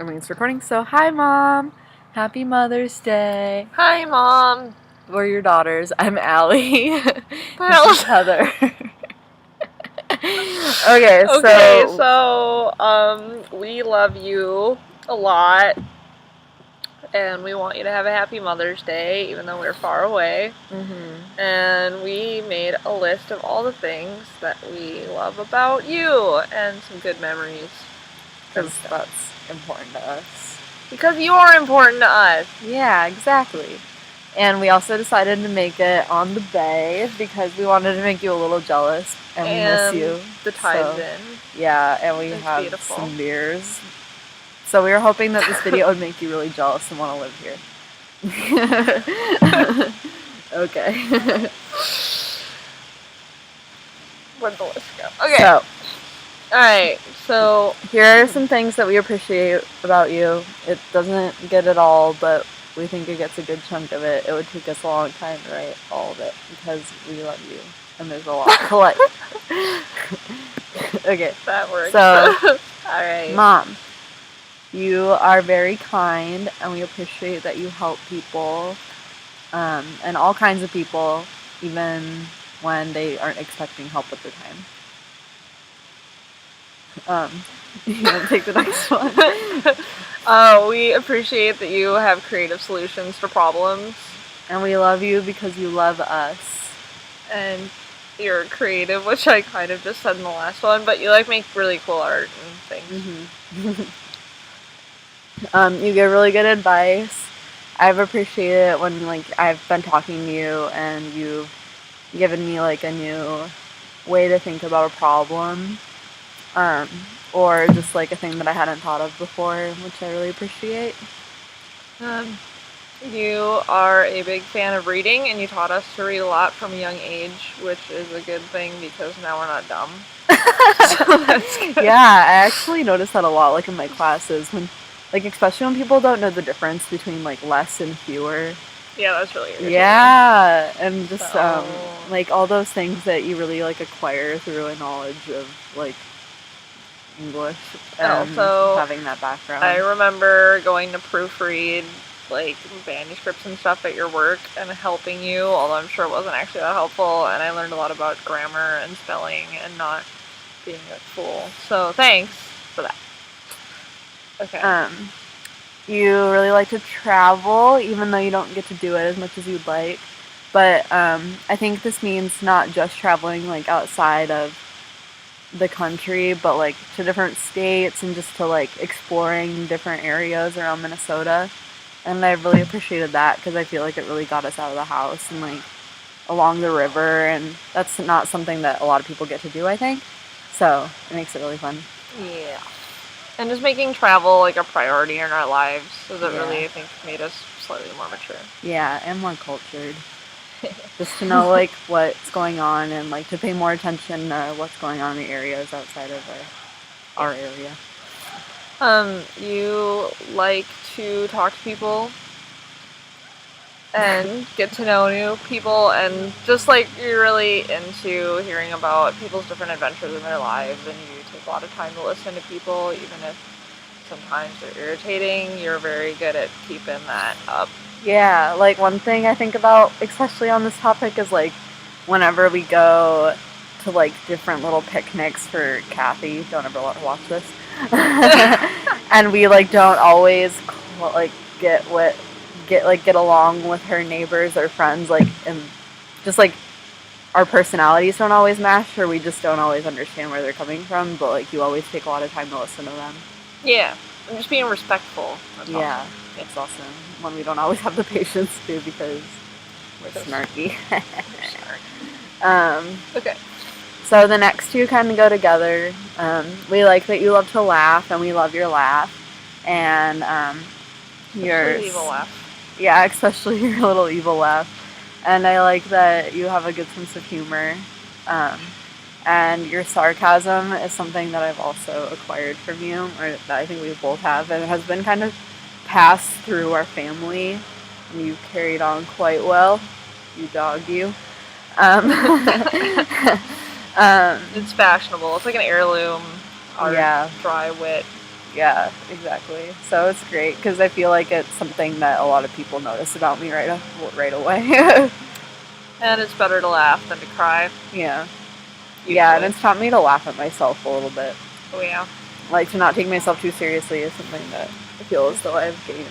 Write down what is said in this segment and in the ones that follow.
I mean, it's recording. So, hi, Mom. Happy Mother's Day. Hi, Mom. We're your daughters. I'm Allie. Well, This is Heather. Okay, so we love you a lot, and we want you to have a happy Mother's Day, even though we're far away. Mm-hmm. And we made a list of all the things that we love about you, and some good memories. Because that's important to us. Because you are important to us. Yeah, exactly. And we also decided to make it on the bay because we wanted to make you a little jealous, and we miss you. The tide's in. Yeah, and we It's have beautiful. some beers. So we were hoping that this video would make you really jealous and want to live here. Okay. Where'd the list go? Okay. Alright, so here are some things that we appreciate about you. It doesn't get it all, but we think it gets a good chunk of it. It would take us a long time to write all of it because we love you and there's a lot to like. Okay. That works. So, alright. Mom, you are very kind and we appreciate that you help people and all kinds of people even when they aren't expecting help at the time. You want to take the next one? We appreciate that you have creative solutions for problems. And we love you because you love us. And you're creative, which I kind of just said in the last one, but you make really cool art and things. Mm-hmm. You give really good advice. I've appreciated it when I've been talking to you and you've given me a new way to think about a problem. Or just a thing that I hadn't thought of before, which I really appreciate. You are a big fan of reading, and you taught us to read a lot from a young age, which is a good thing because now we're not dumb. So that's good. Yeah, I actually notice that a lot, in my classes, when, especially when people don't know the difference between, less and fewer. Yeah, that's really irritating. Yeah, and just, all those things that you really, acquire through a knowledge of, English and also having that background. I remember going to proofread manuscripts and stuff at your work and helping you, although I'm sure it wasn't actually that helpful, and I learned a lot about grammar and spelling and not being a fool. So thanks for that. Okay. You really like to travel, even though you don't get to do it as much as you'd like. But I think this means not just traveling outside of the country, but to different states and just to exploring different areas around Minnesota. And I really appreciated that because I feel it really got us out of the house and along the river, and that's not something that a lot of people get to do, I think. So it makes it really fun. Yeah. And just making travel a priority in our lives is really, I think, made us slightly more mature. Yeah, and more cultured. Just to know what's going on and to pay more attention to what's going on in the areas outside of our area. You like to talk to people and get to know new people, and just you're really into hearing about people's different adventures in their lives, and you take a lot of time to listen to people, even if sometimes they're irritating. You're very good at keeping that up. Yeah, one thing I think about, especially on this topic, is whenever we go to different little picnics for Kathy, don't ever let her watch this, and we don't always get along with her neighbors or friends, and just our personalities don't always match, or we just don't always understand where they're coming from, but you always take a lot of time to listen to them. Yeah, and just being respectful. That's awesome. It's awesome when we don't always have the patience to because we're snarky. Okay. So the next two kind of go together. We like that you love to laugh, and we love your laugh, and your evil laugh. Yeah, especially your little evil laugh. And I like that you have a good sense of humor. And your sarcasm is something that I've also acquired from you, or that I think we both have, and it has been kind of passed through our family. And you've carried on quite well. You dog, you. It's fashionable. It's like an heirloom. Our dry wit. Yeah, exactly. So it's great because I feel like it's something that a lot of people notice about me right away. And it's better to laugh than to cry. Yeah. Usually. Yeah, and it's taught me to laugh at myself a little bit. Oh, yeah. Like, to not take myself too seriously is something that I feel as though I've gained.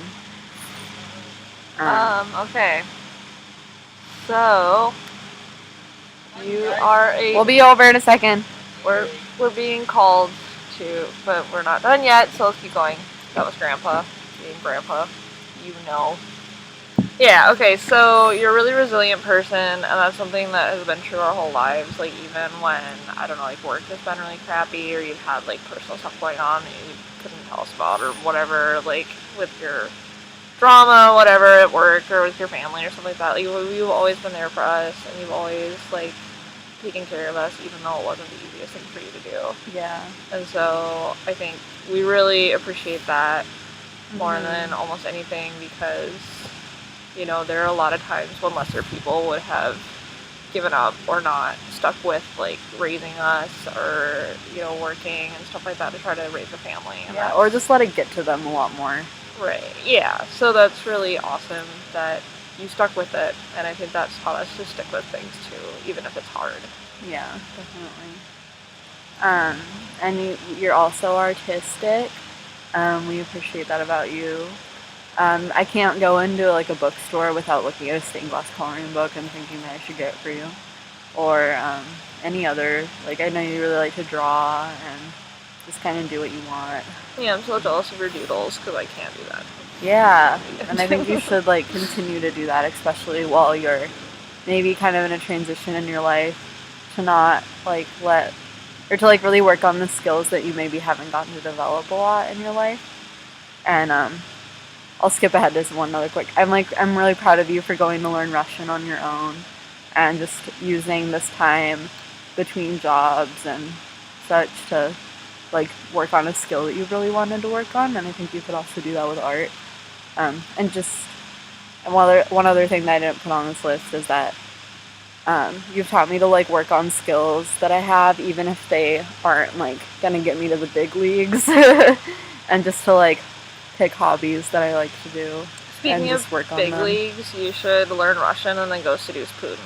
Okay. So, you are a... We'll be over in a second. We're being called to, but we're not done yet, so let's keep going. That was Grandpa. Being Grandpa. You know. Yeah, okay, so you're a really resilient person, and that's something that has been true our whole lives. Like, even when, I don't know, like, work has been really crappy, or you've had, like, personal stuff going on that you couldn't tell us about, or whatever, like, with your drama, whatever, at work, or with your family, or something like that. Like, you've always been there for us, and you've always, like, taken care of us, even though it wasn't the easiest thing for you to do. Yeah. And so, I think we really appreciate that more than almost anything, because... You know, there are a lot of times when lesser people would have given up or not stuck with, like, raising us or, you know, working and stuff like that to try to raise a family. And yeah, or just let it get to them a lot more. Right, yeah. So that's really awesome that you stuck with it, and I think that's taught us to stick with things, too, even if it's hard. Yeah, definitely. And you're also artistic. We appreciate that about you. I can't go into, like, a bookstore without looking at a stained glass coloring book and thinking that I should get it for you. Or any other, like, I know you really like to draw and just kind of do what you want. Yeah, I'm so jealous of your doodles because I can't do that. Yeah, and I think you should, like, continue to do that, especially while you're maybe kind of in a transition in your life, to not, like, to, like, really work on the skills that you maybe haven't gotten to develop a lot in your life. And I'll skip ahead to one other quick. I'm really proud of you for going to learn Russian on your own and just using this time between jobs and such to, like, work on a skill that you really wanted to work on. And I think you could also do that with art. And one other thing that I didn't put on this list is that you've taught me to, like, work on skills that I have, even if they aren't, like, gonna get me to the big leagues, and just to, like, pick hobbies that I like to do. Speaking and just of work on big them. leagues, you should learn Russian and then go seduce Putin.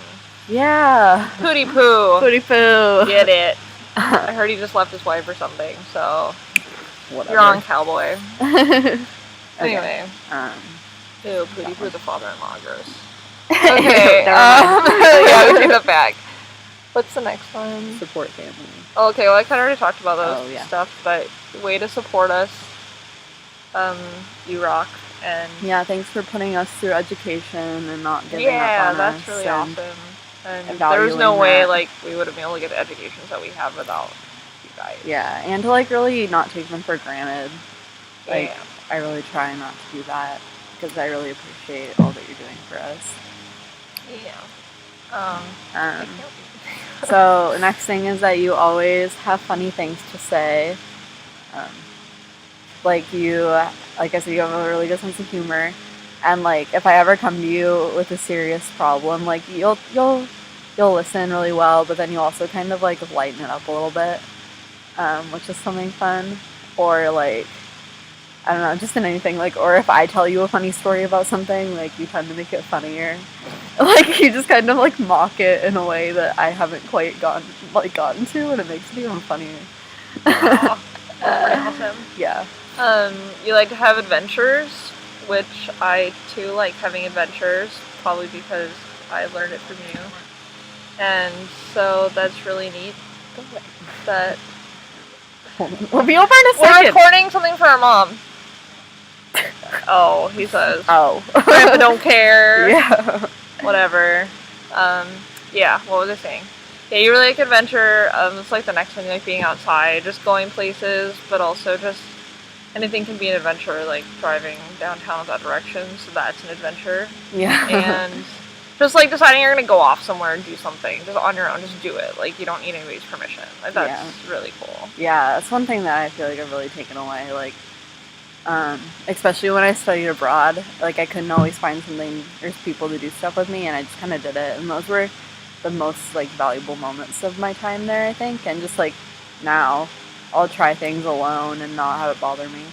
Yeah. Pooty poo. Pooty poo. Get it. I heard he just left his wife or something, so whatever. You're on, cowboy. Okay. Anyway. Ew, Pooty poo, the father-in-law, gross. Okay. Yeah, we take that back. What's the next one? Support family. Oh, okay, well, I kind of already talked about those yeah. stuff, but way to support us. You rock. And yeah, thanks for putting us through education and not giving up on us. Yeah, that's really awesome. And there's no way, like, we would have been able to get the educations that we have without you guys. Yeah, and to, like, really not take them for granted. Like, Yeah. I really try not to do that because I really appreciate all that you're doing for us. Yeah. So, next thing is that you always have funny things to say. Like I said, you have a really good sense of humor. And, like, if I ever come to you with a serious problem, like, you'll listen really well, but then you also kind of, like, lighten it up a little bit, which is something fun. Or, like, I don't know, just in anything, like, or if I tell you a funny story about something, like, you tend to make it funnier. Like, you just kind of, like, mock it in a way that I haven't quite gotten to, and it makes it even funnier. Awesome. Yeah. You like to have adventures, which I, too, like having adventures, probably because I learned it from you. And so that's really neat. That We'll be over in a second. We're recording something for our mom. Oh, he says. Oh. Grandpa don't care. Yeah. Whatever. Yeah, what was I saying? Yeah, you really like adventure. It's like the next one, you like being outside, just going places, but also just anything can be an adventure, like driving downtown without directions, so that's an adventure. Yeah. And just like deciding you're gonna go off somewhere and do something, just on your own, just do it. Like, you don't need anybody's permission. Like, that's really cool. Yeah, that's one thing that I feel like I've really taken away. Like, especially when I studied abroad, like, I couldn't always find something or people to do stuff with me, and I just kind of did it. And those were the most, like, valuable moments of my time there, I think. And just, like, now, I'll try things alone and not have it bother me.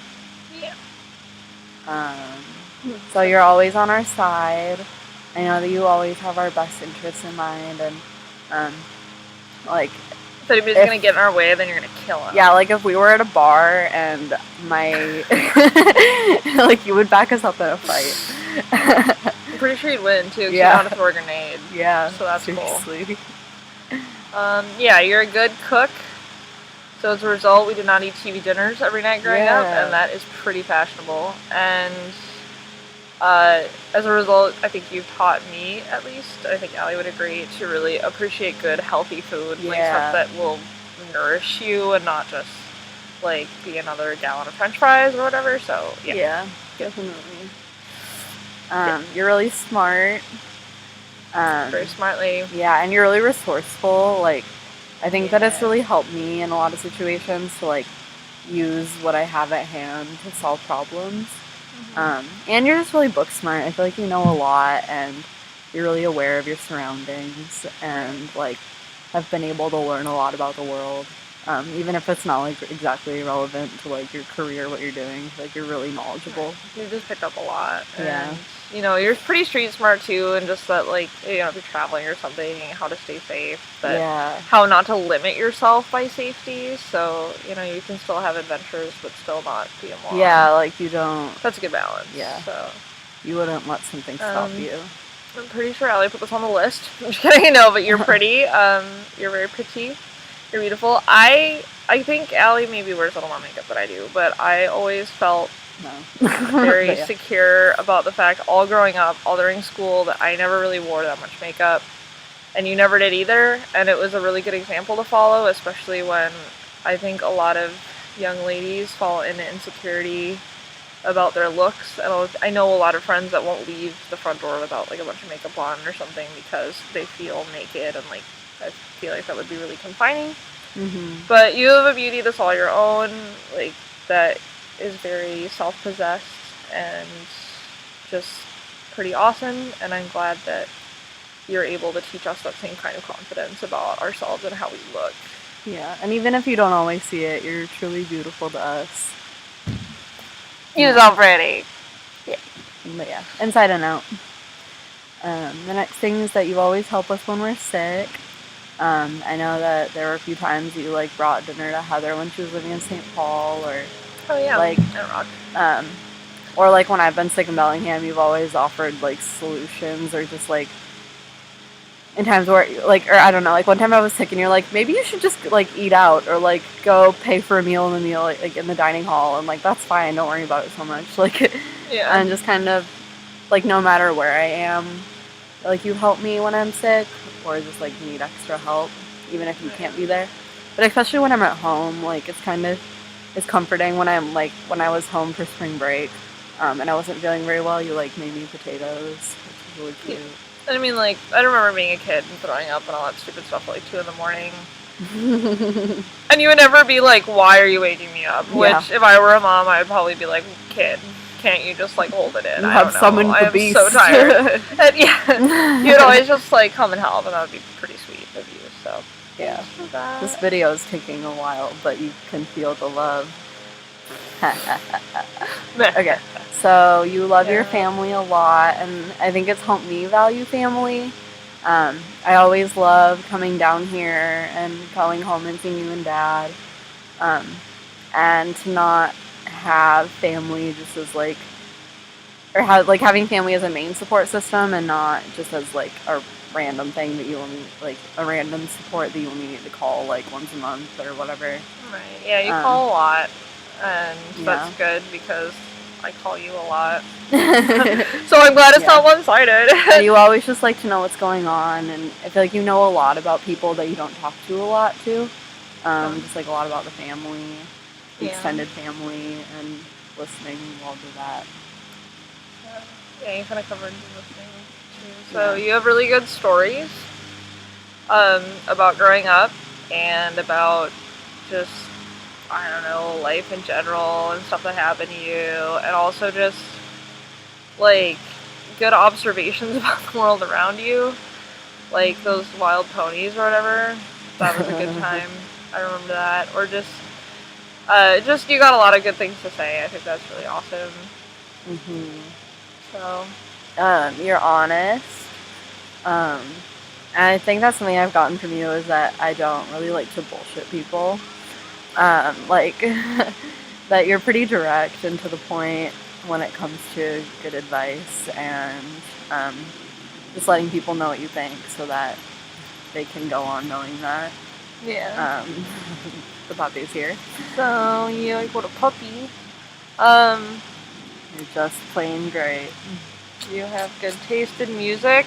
Yeah. So you're always on our side. I know that you always have our best interests in mind, and like, if anybody's gonna get in our way, then you're gonna kill them. Yeah, like if we were at a bar and like you would back us up in a fight. I'm pretty sure you'd win too, because Yeah. you don't have to throw a grenade. Yeah, so that's seriously. cool. Yeah, you're a good cook. So as a result, we did not eat TV dinners every night growing up, and that is pretty fashionable. And as a result, I think you've taught me, at least, I think Allie would agree, to really appreciate good, healthy food, like stuff that will nourish you and not just like be another gallon of French fries or whatever. So yeah, definitely. You're really smart. Very smartly. Yeah, and you're really resourceful. Like, I think that it's really helped me in a lot of situations to like use what I have at hand to solve problems. And you're just really book smart. I feel like you know a lot, and you're really aware of your surroundings, and like have been able to learn a lot about the world. Even if it's not like exactly relevant to like your career, what you're doing, like you're really knowledgeable. You just picked up a lot. Yeah. And, you know, you're pretty street smart too, and just that, like, you know, if you're traveling or something, how to stay safe, but how not to limit yourself by safety, so, you know, you can still have adventures, but still not be a moron. Yeah, like you don't... That's a good balance. Yeah. So you wouldn't let something stop you. I'm pretty sure Allie put this on the list. I'm just kidding, no, but you're pretty. You're very pretty. You're beautiful. I think Allie maybe wears a little more makeup than I do, but I always felt very secure about the fact, all growing up, all during school, that I never really wore that much makeup, and you never did either, and it was a really good example to follow, especially when I think a lot of young ladies fall into insecurity about their looks, and I know a lot of friends that won't leave the front door without like a bunch of makeup on or something because they feel naked, and like I feel like that would be really confining. But you have a beauty that's all your own, like that is very self-possessed and just pretty awesome, and I'm glad that you're able to teach us that same kind of confidence about ourselves and how we look. Yeah, and even if you don't always see it, you're truly beautiful to us. You're so pretty. Yeah. But yeah, inside and out. The next thing is that you always help us when we're sick. I know that there were a few times that you like brought dinner to Heather when she was living in St. Paul, or like or like when I've been sick in Bellingham, you've always offered like solutions, or just like in times where like, or I don't know, like one time I was sick and you're like, maybe you should just like eat out, or like go pay for a meal in the like in the dining hall, and like that's fine, don't worry about it so much. Like and just kind of like no matter where I am, like you help me when I'm sick or just like need extra help, even if you can't be there. But especially when I'm at home, like it's comforting when I'm like, when I was home for spring break, and I wasn't feeling very well, you like made me potatoes, which was really cute. And I mean, like, I remember being a kid and throwing up and all that stupid stuff at like 2 a.m. And you would never be like, why are you waking me up? Which, if I were a mom, I would probably be like, kid, can't you just like hold it in? I don't know. Summoned the beast. I'm so tired. And you'd always just like come and help, and that would be pretty sweet of you. So yeah, this video is taking a while, but you can feel the love. Okay, so you love your family a lot, and I think it's helped me value family. I always loved coming down here and going home and seeing you and Dad, and to not have family just as like, or have like having family as a main support system and not just as like a random thing that you only like a random support that you only need to call like once a month or whatever. Right. Yeah, you call a lot, and that's good because I call you a lot. So I'm glad it's not one-sided. And you always just like to know what's going on, and I feel like you know a lot about people that you don't talk to a lot too. Just like a lot about the family, the extended family, and listening while do that. Yeah, you kind of covered listening too. So you have really good stories about growing up and about just, I don't know, life in general and stuff that happened to you, and also just like good observations about the world around you, like those wild ponies or whatever. That was a good time. I remember that. Or just Just you got a lot of good things to say. I think that's really awesome. So, You're honest. And I think that's something I've gotten from you is that I don't really like to bullshit people. Like that you're pretty direct and to the point when it comes to good advice and just letting people know what you think so that they can go on knowing that. yeah. The puppy's here. So, you like what a puppy. You're just plain great. You have good taste in music.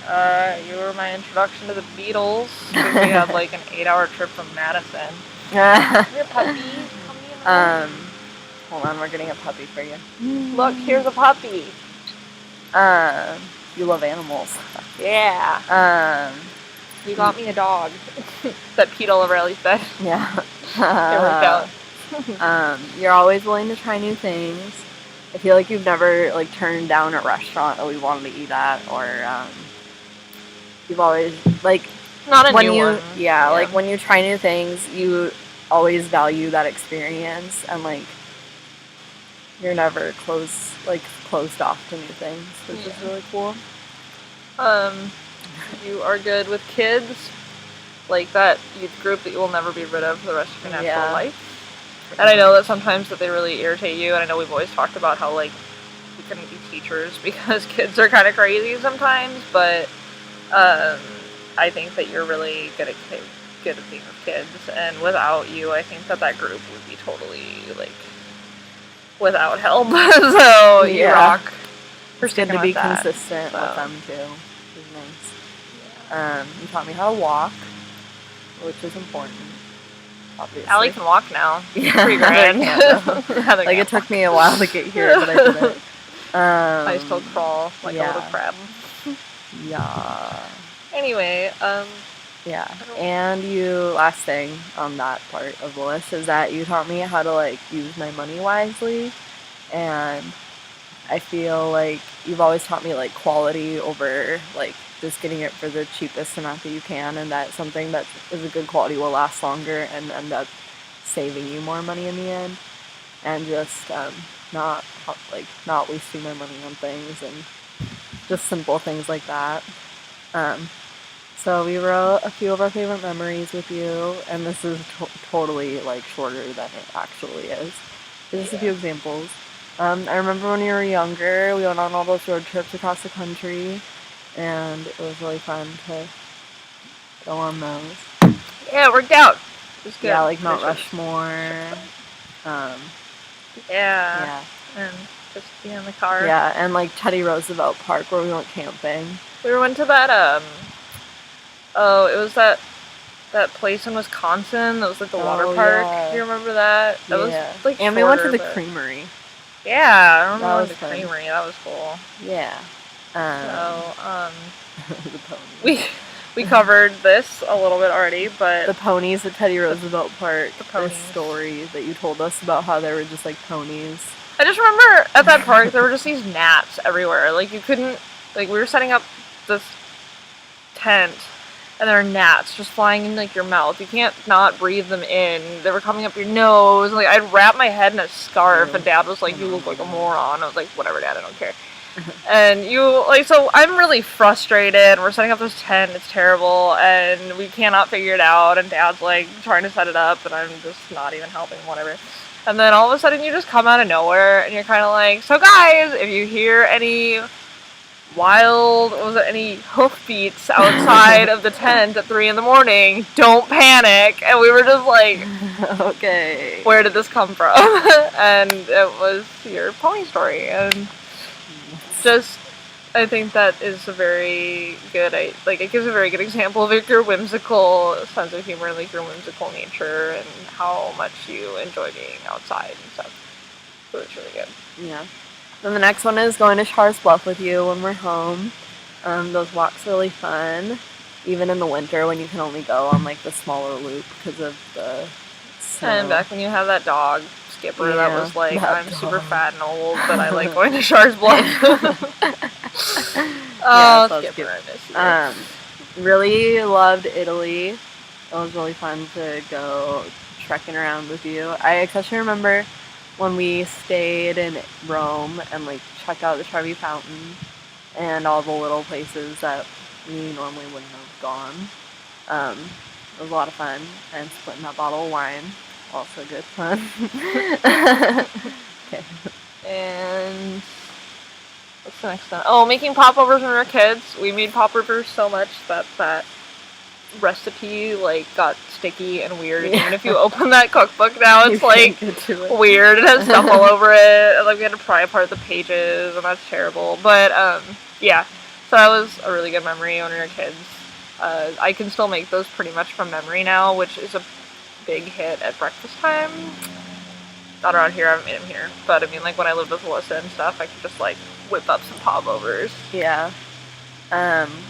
You were my introduction to the Beatles. We had like an 8-hour trip from Madison. Your puppy. Hold on, we're getting a puppy for you. Look, here's a puppy. You love animals. Yeah. You got me a dog. That peed all over Ellie's bed. Yeah. It worked out. You're always willing to try new things. I feel like you've never like turned down a restaurant that we wanted to eat at, or you've always like not a when new you one. yeah, like when you try new things, you always value that experience, and like you're never closed off to new things, which is really cool. You are good with kids, like that youth group that you will never be rid of for the rest of your natural life. And I know that sometimes that they really irritate you, and I know we've always talked about how like we couldn't be teachers because kids are kind of crazy sometimes, but I think that you're really good at being with kids, and without you, I think that group would be totally like without help. So you rock. It's good to be consistent with them too. Which is nice. You taught me how to walk, which is important. Obviously. Allie can walk now. Yeah, pretty grand. Like it took me a while to get here, but I did it. I still crawl like a little crab. Yeah. Anyway, yeah. And last thing on that part of the list is that you taught me how to like use my money wisely, and I feel like you've always taught me like quality over like just getting it for the cheapest amount that you can, and that something that is a good quality will last longer and end up saving you more money in the end, and just not wasting my money on things and just simple things like that. So we wrote a few of our favorite memories with you, and this is totally like shorter than it actually is. Just a few examples. I remember when you were younger, we went on all those road trips across the country, and it was really fun to go on those. Yeah, it worked out. It was good. Yeah, like Mount Rushmore. Yeah. And just be in the car. Yeah, and like Teddy Roosevelt Park where we went camping. We went to that, it was that place in Wisconsin that was like the water park. Yeah. Do you remember that? That was like and we went to the creamery. Yeah, I remember the creamery. That was cool. Yeah. The ponies. We covered this a little bit already, but the ponies at Teddy Roosevelt Park. The ponies. This story that you told us about how they were just like ponies. I just remember at that park there were just these gnats everywhere. Like you couldn't, like we were setting up this tent, and there were gnats just flying in like your mouth. You can't not breathe them in. They were coming up your nose. Like I'd wrap my head in a scarf, and Dad was like, "You look like a moron." I was like, "Whatever, Dad, I don't care." And so I'm really frustrated. We're setting up this tent. It's terrible, and we cannot figure it out. And Dad's like trying to set it up, and I'm just not even helping. Whatever. And then all of a sudden, you just come out of nowhere, and you're kind of like, "So guys, if you hear any any hoofbeats outside of the tent at 3 a.m, don't panic." And we were just like, okay, where did this come from? And it was your pony story, and just I think that is a very good, it gives a very good example of like, your whimsical sense of humor and like your whimsical nature and how much you enjoy being outside and stuff. So it's really good. Yeah. Then the next one is going to Shars Bluff with you when we're home. Those walks are really fun, even in the winter when you can only go on like the smaller loop because of the snow. And back when you have that dog, Skipper, that was like, I'm super fat and old, but I like going to Shars Bluff. Skipper, I miss you. Really loved Italy. It was really fun to go trekking around with you. I especially remember when we stayed in Rome and like checked out the Trevi Fountain and all the little places that we normally wouldn't have gone. It was a lot of fun, and splitting that bottle of wine, also good fun. Okay. And what's the next one? Oh, making popovers when we were kids. We made popovers so much that that recipe like got sticky and weird. And even if you open that cookbook now, it's like weird. It has stuff all over it. And, like we had to pry apart the pages, and that's terrible. But yeah, so that was a really good memory when we were kids. I can still make those pretty much from memory now, which is a big hit at breakfast time. Not around here, I haven't made them here. But I mean, like when I lived with Alyssa and stuff, I could just like whip up some popovers. Yeah.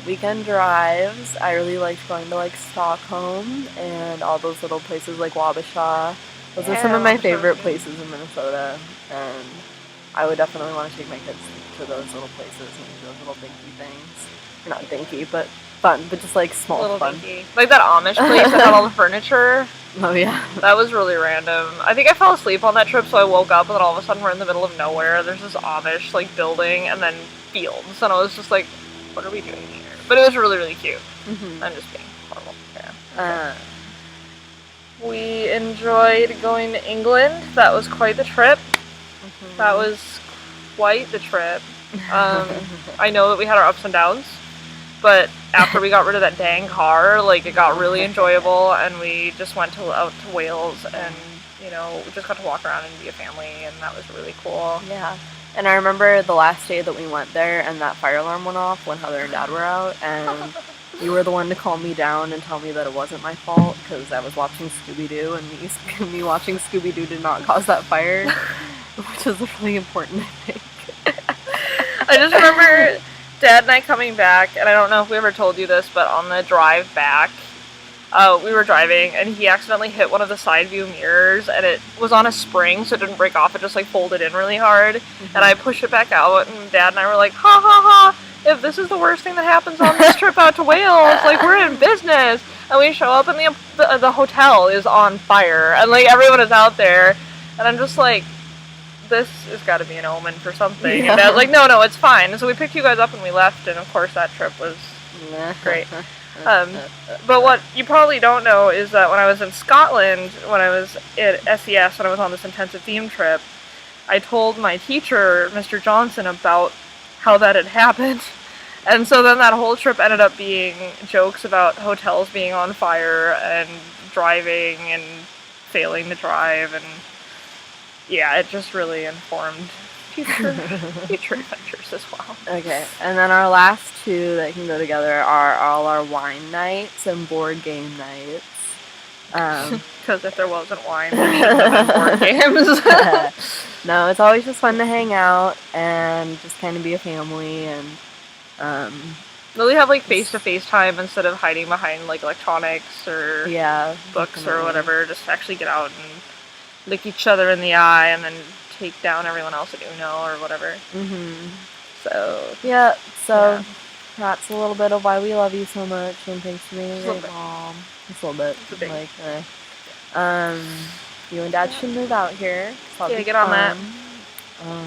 Weekend drives. I really liked going to like Stockholm and all those little places like Wabasha. Those are some of my favorite places in Minnesota, and I would definitely want to take my kids to those little places and do those little dinky things. Not dinky, but fun, but just like small little fun. Dinky. Like that Amish place that had all the furniture. Oh yeah. That was really random. I think I fell asleep on that trip, so I woke up and then all of a sudden we're in the middle of nowhere. There's this Amish like building and then fields, and I was just like, what are we doing here? But it was really, really cute. Mm-hmm. I'm just being horrible. Yeah. We enjoyed going to England. That was quite the trip. Mm-hmm. That was quite the trip. I know that we had our ups and downs, but after we got rid of that dang car, like it got really enjoyable, and we just went out to Wales, and you know, we just got to walk around and be a family, and that was really cool. Yeah. And I remember the last day that we went there, and that fire alarm went off when Heather and Dad were out, and you were the one to calm me down and tell me that it wasn't my fault because I was watching Scooby-Doo, and me watching Scooby-Doo did not cause that fire, which is really important, I think. I just remember Dad and I coming back, and I don't know if we ever told you this, but on the drive back, we were driving, and he accidentally hit one of the side view mirrors, and it was on a spring, so it didn't break off. It just like folded in really hard, and I pushed it back out, and Dad and I were like, ha ha ha, if this is the worst thing that happens on this trip out to Wales, like we're in business. And we show up, and the hotel is on fire, and like everyone is out there, and I'm just like, this has got to be an omen for something. Yeah. And Dad's like, no, it's fine. And so we picked you guys up and we left, and of course that trip was great. But what you probably don't know is that when I was in Scotland, when I was at SES, when I was on this intensive theme trip, I told my teacher, Mr. Johnson, about how that had happened. And so then that whole trip ended up being jokes about hotels being on fire and driving and failing to drive, and yeah, it just really informed future adventures as well. Okay, and then our last two that can go together are all our wine nights and board game nights. Because if there wasn't wine, there shouldn't have been board games. No, it's always just fun to hang out and just kind of be a family, and really have like face-to-face time instead of hiding behind like electronics or books definitely. Or whatever. Just actually get out and look each other in the eye and then take down everyone else at Uno or whatever. Mm-hmm. So that's a little bit of why we love you so much, and thanks for being a great mom. Just a little bit. Like, you and Dad should move out here. Yeah, get on that.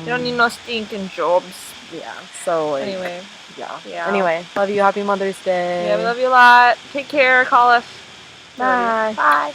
You don't need no stinking jobs. Yeah. So like, anyway. Yeah. Anyway, love you. Happy Mother's Day. Yeah, we love you a lot. Take care. Call us. Bye. Bye.